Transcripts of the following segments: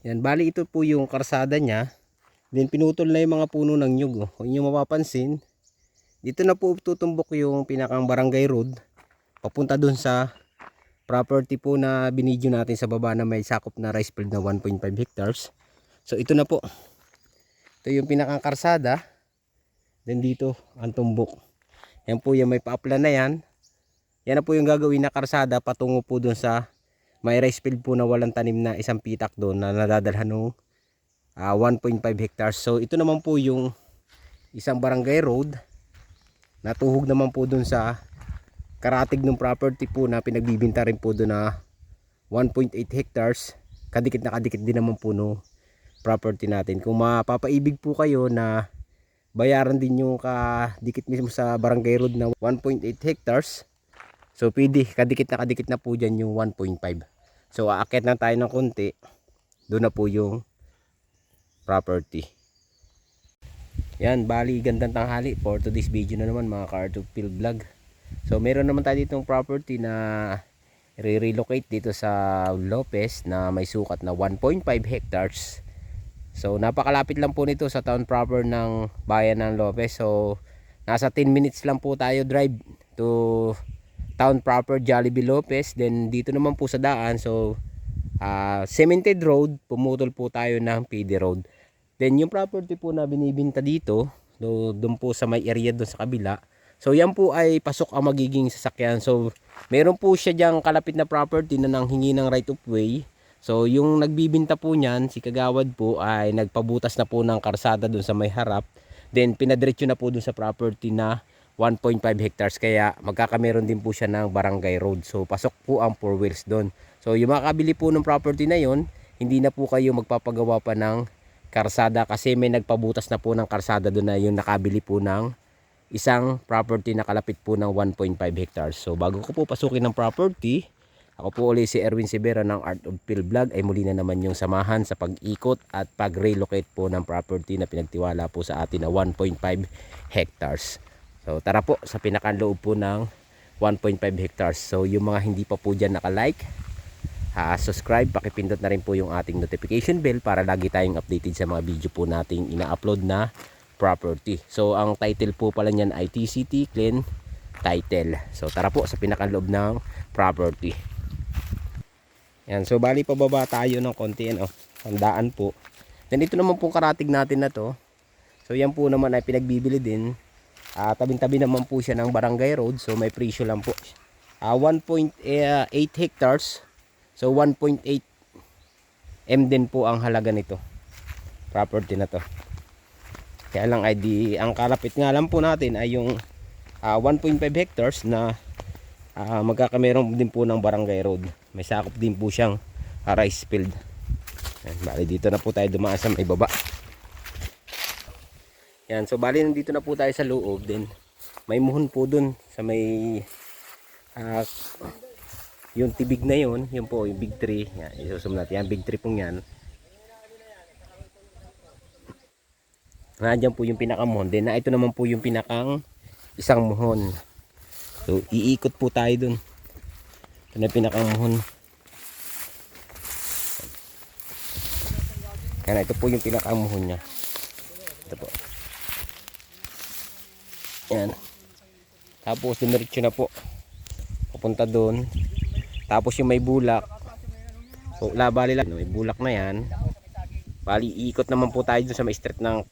Yan, bali ito po yung karsada niya. Then pinutol na yung mga puno ng nyug. Oh. Kung inyo mapapansin, dito na po tutumbok yung pinakang barangay road papunta dun sa property po na binidyo natin sa baba na may sakop na rice field na 1.5 hectares. So ito na po. Ito yung pinakang karsada. Then dito ang tumbok. Yan po yung may paaplan na yan. Yan na po yung gagawin na karsada patungo po dun sa may rice field po na walang tanim na isang pitak doon na nadadalhan ng 1.5 hectares. So ito naman po yung isang barangay road na tuhog naman po doon sa karatig ng property po na pinagbibinta rin po doon na 1.8 hectares. Kadikit na kadikit din naman po no property natin. Kung mapapaibig po kayo na bayaran din yung kadikit mismo sa barangay road na 1.8 hectares, so pwede kadikit na po dyan yung 1.5. So aakyat na tayo ng konti, doon na po yung property. Yan, bali gandang tanghali for today's video na naman mga ka-Art of Field Vlog. So meron naman tayo ditong property na re-relocate dito sa Lopez na may sukat na 1.5 hectares. So napakalapit lang po nito sa town proper ng bayan ng Lopez. So nasa 10 minutes lang po tayo drive to town proper Jollibee Lopez. Then dito naman po sa daan, so cemented road, pumutol po tayo ng PD road. Then yung property po na binibinta dito, doon po sa may area doon sa kabila, so yan po ay pasok ang magiging sasakyan. So meron po siya diyang kalapit na property na nanghingi ng right of way. So yung nagbibinta po niyan, si Kagawad po, ay nagpabutas na po ng karsada doon sa may harap. Then pinadiretso na po doon sa property na 1.5 hectares, kaya magkakameron din po siya ng barangay road. So pasok po ang 4 wheels doon. So yung makakabili po ng property na yon, hindi na po kayo magpapagawa pa ng karsada kasi may nagpabutas na po ng karsada doon na yung nakabili po ng isang property na kalapit po ng 1.5 hectares. So bago ko po pasukin ng property, ako po ulit si Erwin Sivera ng Art of Field Vlog, ay muli na naman yung samahan sa pag-ikot at pag-relocate po ng property na pinagtiwala po sa atin na 1.5 hectares. So tara po sa pinakanloob po ng 1.5 hectares. So yung mga hindi pa po dyan naka-like, subscribe, pakipindot na rin po yung ating notification bell para lagi tayong updated sa mga video po nating ina-upload na property. So ang title po pala niyan ay TCT Clean Title. So tara po sa pinakanloob ng property. Yan, so bali pababa tayo ng konti, ano, handaan po. Then ito naman po karatig natin na to. So yan po naman ay pinagbibili din. Tabing-tabi naman po siya ng barangay road. So may presyo lang po. 1.8 hectares. So 1.8 M din po ang halaga nito. Property na to. Kaya lang ay ang kalapit nga lang po natin ay yung 1.5 hectares na magkakameron din po ng barangay road. May sakop din po siyang rice field. Bali dito na po tayo dumaan sa may baba. Yan, so bali nandito na po tayo sa loob. Then may muhon po dun sa may yung tibig na yun po yung big tree. Yan, isusum natin yan, big tree pong yan. Nandiyan po yung pinakamuhon. Then ito naman po yung pinakang isang muhon. So iikot po tayo dun. Ito na pinakang muhon. Yan, ito po yung pinakang muhon nya. Ito po. Yan. Tapos dumiretso na po papunta doon. Tapos yung may bulak, so bali lang may bulak na yan, bali ikot naman po tayo dun sa may street ng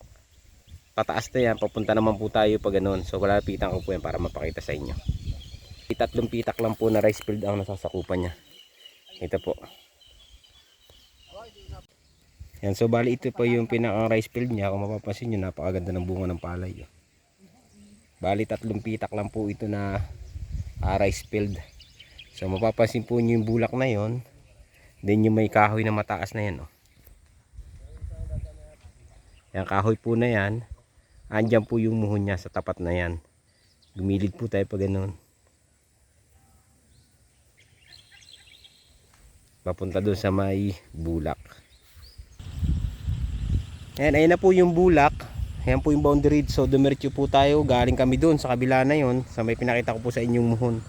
pataas na yan, papunta naman po tayo pa ganun. So lapitan ko po yan para mapakita sa inyo. Tatlong pitak lang po na rice field ang nasasakupan nya. Ito po yan, so bali ito po yung pinakang rice field nya. Kung mapapansin nyo, napakaganda ng bunga ng palay. Bali tatlong pitak lang po ito na rice field. So mapapansin po nyo yung bulak na yon. Then yung may kahoy na mataas na yan, oh. Yan kahoy po na yan. Andyan po yung muhon niya sa tapat na yan. Gumilid po tayo pa ganun. Papunta doon sa may bulak. Ayan na po yung bulak. Ayan po yung boundary. So dumiretso po tayo. Galing kami doon sa kabila na yon. Sa may pinakita ko po sa inyong muhon.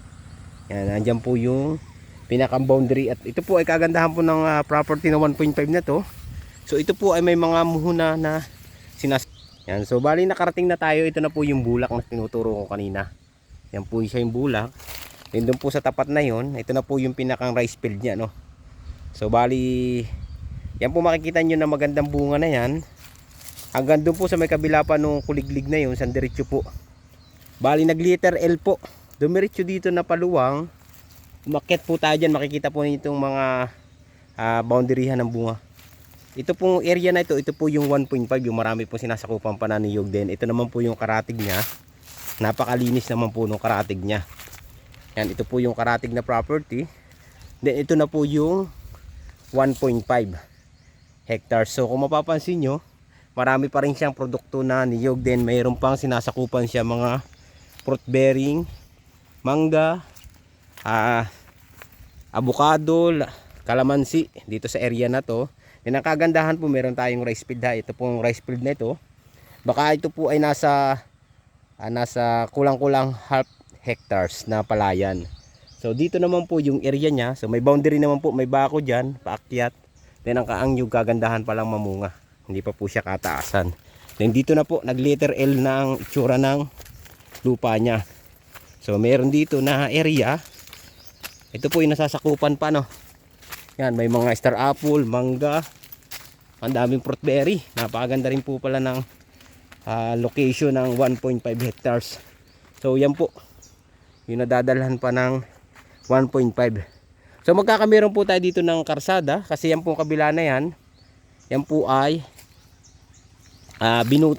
Yan, andyan po yung pinakang boundary. At ito po ay kagandahan po ng property na 1.5 na to. So ito po ay may mga muhuna na yan. So bali nakarating na tayo. Ito na po yung bulak na tinuturo ko kanina. Yan po siya yung bulak. Then doon po sa tapat na yon, ito na po yung pinakang rice field niya, no. So bali yan po makikita nyo na magandang bunga na yan. Hanggang doon po sa may kabila pa nung kuliglig na yun, sandiretso po. Bali nag letter L po. Dumiretso dito na paluwang. Umakyat po tayo dyan. Makikita po ninyo itong mga boundaryhan ng bunga. Ito pong area na ito, ito po yung 1.5, yung marami po sinasakupan pa na niyog din. Ito naman po yung karatig niya. Napakalinis naman po nung karatig niya. Yan, ito po yung karatig na property. Then ito na po yung 1.5 hectares. So kung mapapansin nyo, marami pa rin siyang produkto na niyog din. Mayroon pang sinasakupan siya mga fruit bearing, mangga, avocado, kalamansi dito sa area na to. Then ang kagandahan po, meron tayong rice field ha. Ito pong rice field na ito. Baka ito po ay nasa kulang-kulang half hectares na palayan. So dito naman po yung area niya. So may boundary naman po, may bako dyan, paakyat. Then ang yung kagandahan pa lang mamunga. Hindi pa po siya kataasan. Then dito na po, nag letter L na ang itsura ng lupa niya. So meron dito na area. Ito po yung nasasakupan pa, no. Yan, may mga star apple, mangga, ang daming fruit berry. Napakaganda rin po pala ng location ng 1.5 hectares. So yan po yung nadadalhan pa ng 1.5. So magkakameron po tayo dito ng karsada. Kasi yan po kabila na yan. Yan po ay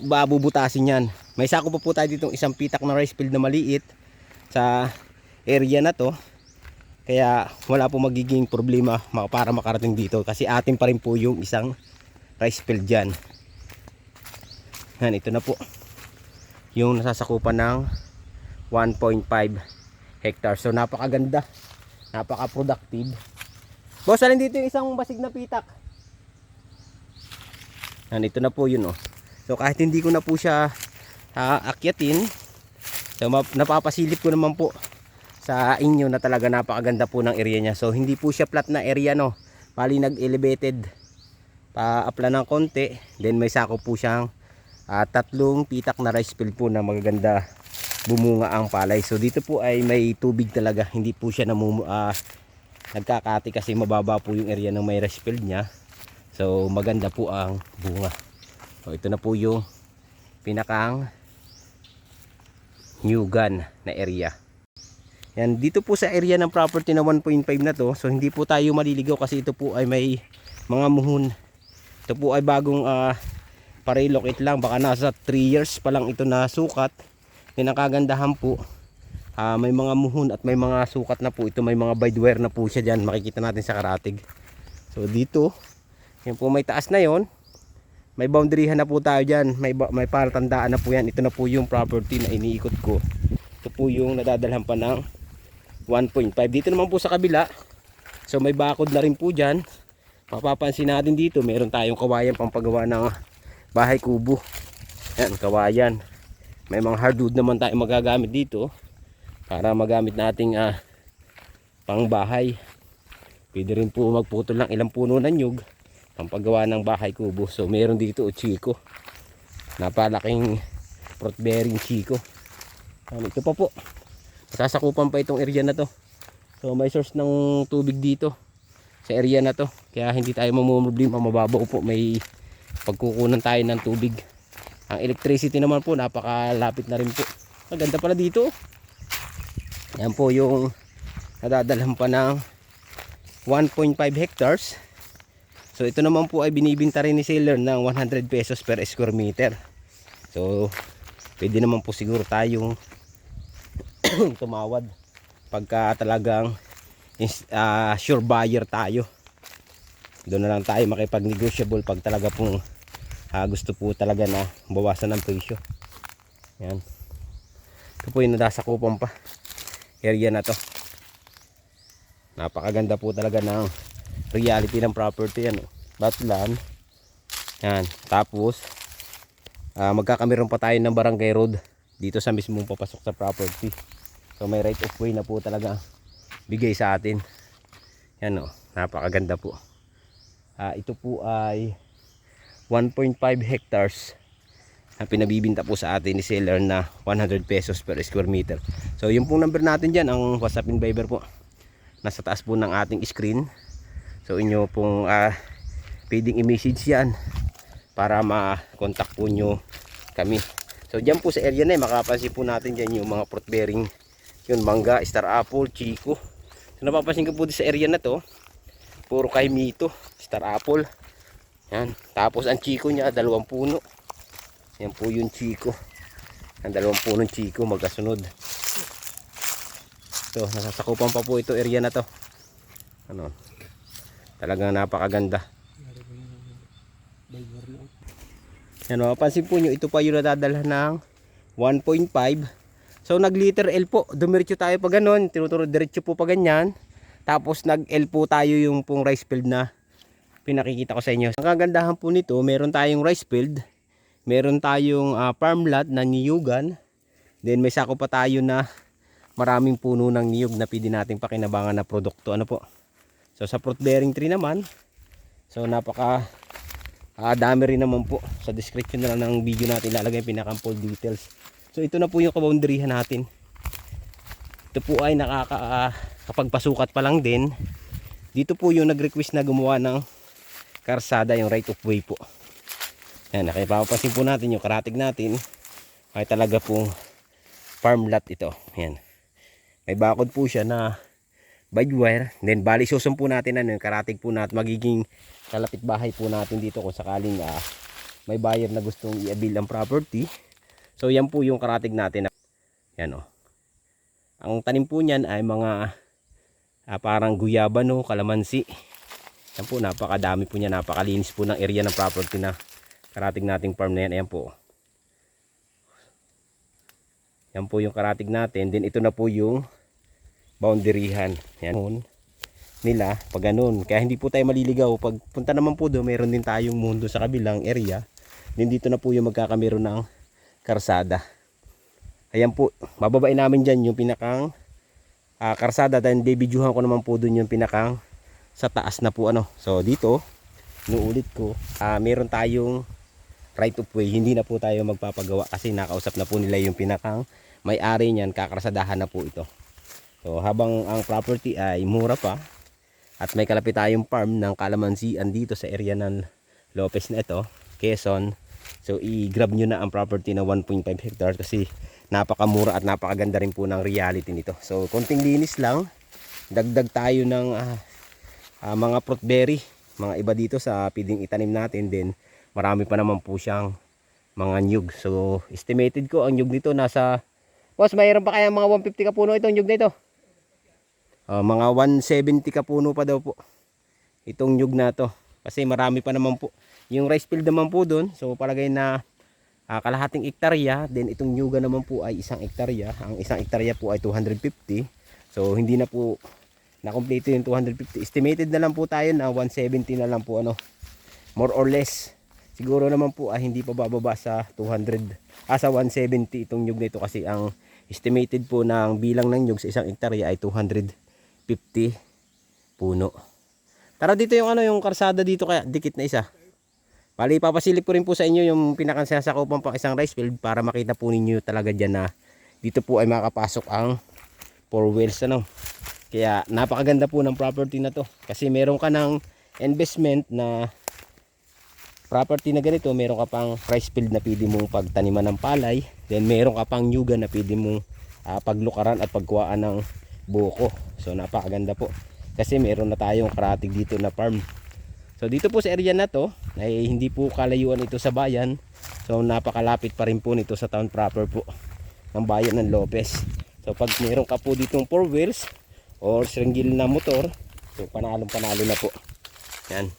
babubutasin yan. May sako po tayo dito isang pitak na rice field na maliit sa area na to. Kaya wala po magiging problema para makarating dito. Kasi atin pa rin po yung isang rice field dyan. Yan, ito na po yung nasasakupan ng 1.5 hectares. So napakaganda, napaka-productive. Boss, alin dito yung isang basig na pitak? Yan, ito na po yun, oh. So kahit hindi ko na po siya akyatin, so napapasilip ko naman po sa inyo na talaga napakaganda po ng area niya. So hindi po siya flat na area, no. Bali nag-elevated pa-apla ng konti. Then may sako po siyang tatlong pitak na rice field po na magaganda bumunga ang palay. So dito po ay may tubig talaga. Hindi po siya nagkakati kasi mababa po yung area ng may rice field niya. So maganda po ang bunga. So ito na po yung pinakang nyugan na area. Yan, dito po sa area ng property na 1.5 na to, so hindi po tayo maliligaw kasi ito po ay may mga muhon. Ito po ay bagong pa-relocate lang, baka nasa 3 years pa lang ito na sukat. Yan ang kagandahan po, may mga muhon at may mga sukat na po. Ito may mga bidewire na po siya dyan, makikita natin sa karatig. So dito, yan po may taas na yon, may boundaryhan na po tayo dyan, may palatandaan na po yan. Ito na po yung property na iniikot ko. Ito po yung nadadalhan pa ng 1.5. Dito naman po sa kabila, so may bakod na rin po dyan. Mapapansin natin dito, meron tayong kawayan pang paggawa ng bahay kubo. Yan, kawayan. May mga hardwood naman tayo magagamit dito para magamit nating pang bahay. Pwede rin po magputol ng ilang puno ng nyug pang paggawa ng bahay kubo. So meron dito chiko, napalaking fruit bearing chiko. Ito pa po, sasakupan pa itong area na to. So may source ng tubig dito sa area na to, kaya hindi tayo mamumroblema, mababaw po, may pagkukunan tayo ng tubig. Ang electricity naman po napakalapit na rin po. Maganda pala dito. Yan po yung nadadalhan pa ng 1.5 hectares. So ito naman po ay binibinta rin ni seller ng 100 pesos per square meter. So pwede naman po siguro tayong tumawad pagka talagang sure buyer tayo. Doon na lang tayo makipag-negotiable pag talaga pong gusto po talaga na bawasan ng presyo. Yan, ito po yung nadasakupan pa area na to. Napakaganda po talaga ng reality ng property. Yan, batlan. Yan, tapos magkakameron pa tayo ng barangay road dito sa mismong papasok sa property. So may right of way na po talaga bigay sa atin. Yan, napakaganda po. Ito po ay 1.5 hectares na pinabibinta po sa atin ni seller na 100 pesos per square meter. So yung pong number natin dyan, ang WhatsApp and Viber po, nasa taas po ng ating screen. So inyo pong pwedeng i-message yan para ma-contact po nyo kami. So dyan po sa area na makapansin po natin dyan yung mga fruit bearing, yun, mangga, star apple, chico. So napapansin ko po sa area na to, puro kaimito, star apple. Yan. Tapos ang chico niya, 2 puno. Yan po yung chico. Ang 2 punong chico magkasunod. So nasasakupan pa po ito area na to. Ano? Talagang napakaganda. Yan, mapapansin po nyo, ito pa yung nadadala ng 1.5. So nag liter L po, dumiretso tayo pa ganon, tinuturo diretso po pa ganyan. Tapos nag L po tayo yung pong rice field na pinakikita ko sa inyo. Ang kagandahan po nito, meron tayong rice field, meron tayong farm lot na niyugan, then may sako pa tayo na maraming puno ng niyug na pwede nating pakinabangan na produkto. Ano po? So sa fruit bearing tree naman, so napaka dami rin naman po. Sa description na lang ng video natin lalagay yung pinakang full details. So ito na po yung kaboundarihan natin. Ito po ay nakakapagpasukat pa lang din. Dito po yung nag-request na gumawa ng karsada, yung right of way po. Yan, nakipapapansin po natin yung karatig natin ay talaga pong farm lot ito. Yan. May bakod po siya na bide wire. Then bali susum po natin yung karatig po natin, magiging kalapit bahay po natin dito kung sakaling may buyer na gustong i-avail ang property. So yan po yung karatig natin. Yan o. Ang tanim po niyan ay mga parang guyabano, kalamansi. Yan po, napakadami po niya, napakalinis po ng area ng property na karatig nating farm na yan. Ayan po. Yan po yung karatig natin. Then ito na po yung boundaryhan. Yan nila pag ganun. Kaya hindi po tayo maliligaw. Pag punta naman po doon, meron din tayong mundo sa kabilang area. Then dito na po yung magkakameron ng karsada. Ayan po, bababain namin dyan yung pinakang karsada. Then bibidyohan ko naman po doon yung pinakang sa taas na po ano. So dito, nuulit ko, meron tayong right of way. Hindi na po tayo magpapagawa kasi nakausap na po nila yung pinakang may-ari niyan, kakarsadahan na po ito. So habang ang property ay mura pa at may kalapit tayong farm ng kalamansian dito sa area ng Lopez na ito, Quezon. So i-grab nyo na ang property na 1.5 hectares kasi napakamura at napakaganda rin po ng reality nito. So konting linis lang, dagdag tayo ng mga fruit berry, mga iba dito sa pwedeng itanim natin. Din marami pa naman po siyang mga nyug. So estimated ko ang nyug nito nasa, boss, mayroon pa kaya mga 150 ka puno itong nyug nito? Mga 170 ka puno pa daw po itong nyug na to. Kasi marami pa naman po. Yung rice field naman po doon, so palagay na kalahating hektarya. Then itong nyuga naman po ay 1 hektarya. Ang 1 hektarya po ay 250. So hindi na po na-complete yung 250. Estimated na lang po tayo na 170 na lang po ano. More or less. Siguro naman po hindi pa bababa sa 200. Sa 170 itong nyug nito kasi ang estimated po ng bilang ng nyug sa 1 hektarya ay 250 puno. Tara dito yung yung karsada dito kaya dikit na isa. Bali papasilip ko rin po sa inyo yung pinakasasakupan pang isang rice field para makita po ninyo talaga diyan na dito po ay makapasok ang 4 wheels ano. Kaya napakaganda po ng property na to kasi meron ka ng investment na property na ganito, meron ka pang rice field na pwede mong pagtaniman ng palay, then meron ka pang nyugan na pwede mong paglukaran at pagkuhaan ng buko. So napakaganda po kasi meron na tayong karatig dito na farm. So dito po sa area na to ay hindi po kalayuan ito sa bayan. So napakalapit pa rin po nito sa town proper po ng bayan ng Lopez. So pag meron ka po ditong 4 wheels or single na motor, so panalo na po. Yan.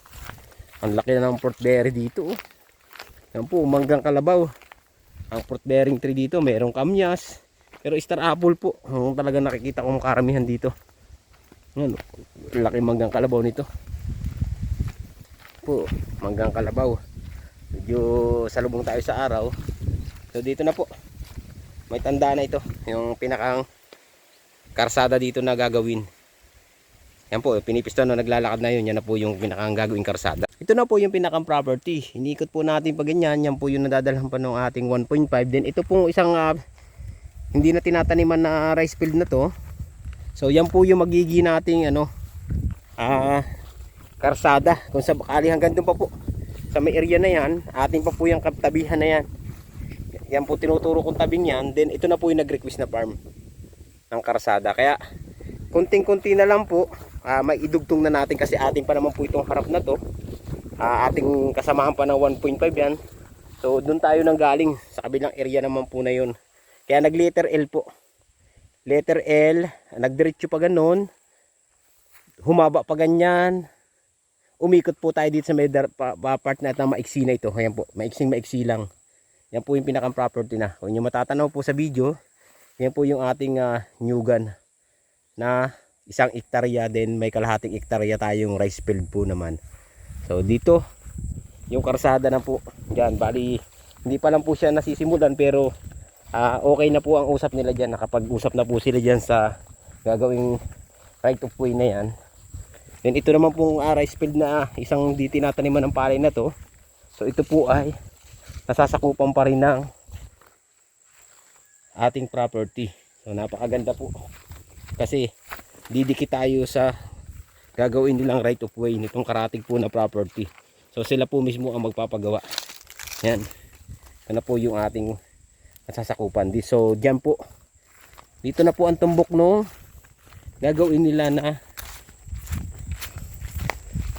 Ang laki na ng fruit berry dito. Yan po, manggang kalabaw. Ang fruit bearing tree dito, merong kamyas. Pero star apple po. Ang talagang nakikita kong karamihan dito. Yan, laki manggang kalabaw nito. Po, manggang kalabaw. Medyo salubong tayo sa araw. So dito na po. May tanda na ito. Yung pinakang karsada dito na gagawin. Yan po, pinipiston na naglalakad na yun. Yan na po yung pinakang gagawing karsada. Ito ito na po yung pinakang property. Inikot po natin pa ganyan. Yan po yung nadadalhan pa ng ating 1.5. Then ito pong isang hindi na tinataniman na rice field na to. So yan po yung magiging nating karsada. Kung sa bakali hanggang doon pa po sa may area na yan, ating pa po yung tabihan na yan. Yan po tinuturo kong tabing yan. Then ito na po yung nag-request na farm ng karsada. Kaya kunting-kunti na lang po, may idugtong na natin kasi ating pa naman po itong harap na to. Ating kasamahan pa ng 1.5 yan. So doon tayo nang galing sa kabilang area naman po na yun. Kaya nag letter L po. Letter L, nagdiretso pa ganon. Humaba pa ganyan. Umikot po tayo dito sa may part na maiksi na ito. Ayan po, maiksi lang. Yan po yung pinakang property na. Kung nyo matatanaw po sa video, yan po yung ating nyugan na 1 hektarya, din may kalahating hektarya tayong rice field po naman. So dito yung karsada na po diyan, bali hindi pa lang po siya nasisimulan pero okay na po ang usap nila diyan, nakapag-usap na po sila diyan sa gagawing right of way na yan. Then ito naman pong rice field na isang di tinataniman ng palay na to. So ito po ay nasasakupan pa rin ng ating property. So napakaganda po kasi didikit tayo sa gagawin nilang right of way nitong karatig po na property. So sila po mismo ang magpapagawa. Yan. Ito na po yung ating nasasakupan. So dyan po. Dito na po ang tumbok no gagawin nila na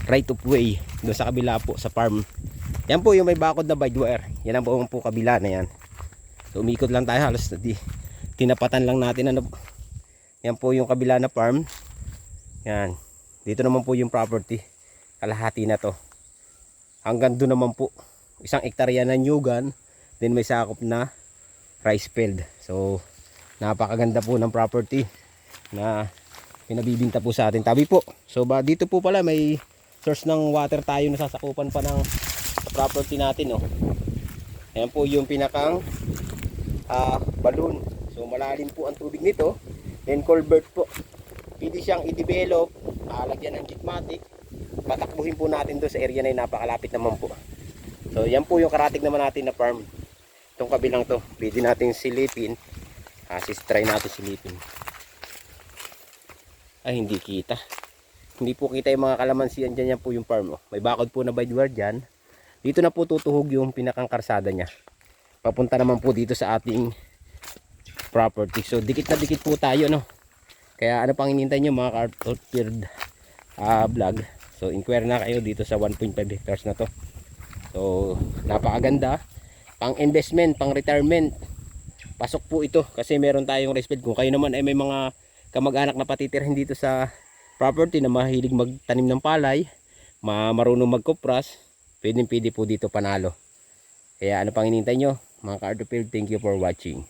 right of way doon sa kabila po sa farm. Yan po yung may bakod na barbed wire. Yan ang po kabila na yan. So umikot lang tayo halos tinapatan lang natin ano. Yan po yung kabila na farm. Yan. Dito naman po yung property. Kalahati na to. Hanggang doon naman po. 1 hektarya na nyugan. Then may sakop na rice field. So napakaganda po ng property na pinabibinta po sa atin. Tabi po. So dito po pala may source ng water tayo na sasakupan pa ng property natin. Oh. Ayan po yung pinakang balloon. So malalim po ang tubig nito. Then culvert po. Pwede siyang i-develop, lagyan ng gitmatic, patakbuhin po natin doon sa area na yun, napakalapit naman po. So yan po yung karatig naman natin na farm. Itong kabilang to, pwede natin silipin. Try natin silipin. Ay hindi kita. Hindi po kita yung mga kalamansian dyan, yan po yung farm. Oh. May bakod po na barbed wire dyan. Dito na po tutuhog yung pinakang karsada niya. Papunta naman po dito sa ating property. So dikit na dikit po tayo no. Kaya ano pang hinihintay nyo mga Cartfield vlog. So inquire na kayo dito sa 1.5 hectares na to. So napakaganda. Pang investment, pang retirement. Pasok po ito kasi meron tayong rice field. Kung kayo naman ay may mga kamag-anak na patitirhin dito sa property na mahilig magtanim ng palay, marunong magkupras, pwede po dito panalo. Kaya ano pang hinihintay nyo mga Cartfield, thank you for watching.